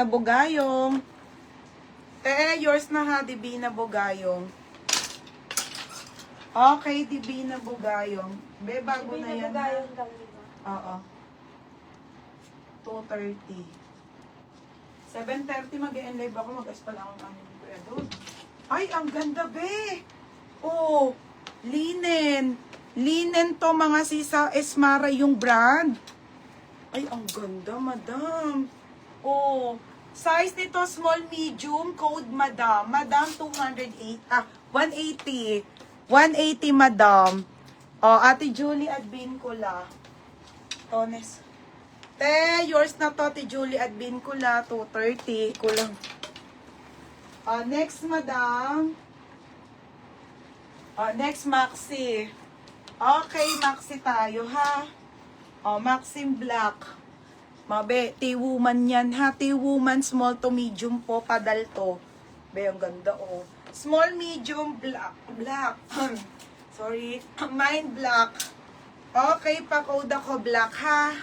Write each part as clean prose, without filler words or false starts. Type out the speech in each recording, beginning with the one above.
Divina Bugayong. Yours na ha, Divina Bugayong. Okay, Divina Bugayong. Be, bago na yan. Divina Bugayong daw, di ba? Oo. 2:30. 7:30 mag-e-live ako. Mag-as pa lang ang aming kuya doon. Ay, ang ganda, be! Oh, linen. Linen to, mga sisa Esmara yung brand. Ay, ang ganda, madam. Oh, size nito, small, medium, code, madam. Madam, 180. 180, madam. Oh, Ate Julie at Bincula. Tones. Yours na to, Ate Julie at Bincula, 230. Kulang. Next, madam. Next, Maxi. Okay, Maxi tayo, ha? Maxim Black. Mabe, T-Woman yan, ha? T-Woman, small to medium po, padal to. Be, ang ganda, oh. Small, medium, black. Sorry. Mine black. Okay, pa-code ako black, ha?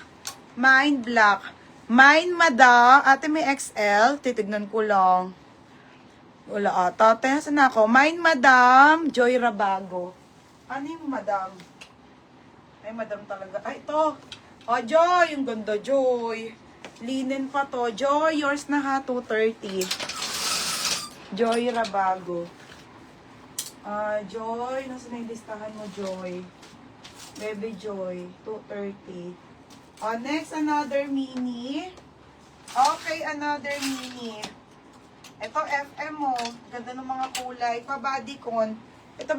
Mine black. Mine, mada. Ate, may XL. Titignan ko lang. Wala ata. Saan ako? Mine, madam. Joy Rabago. Ano yung madam? Ay, madam talaga. Ay, ito. Joy. Yung ganda, Joy. Linen pa to. Joy, yours na ha. 230. Joy Rabago. Joy. Nasaan na yung listahan mo, Joy? Baby Joy. 230. Next, another mini. Okay, another mini. Ito, FM mo. Ganda ng mga kulay. Pa-bodycon. Ito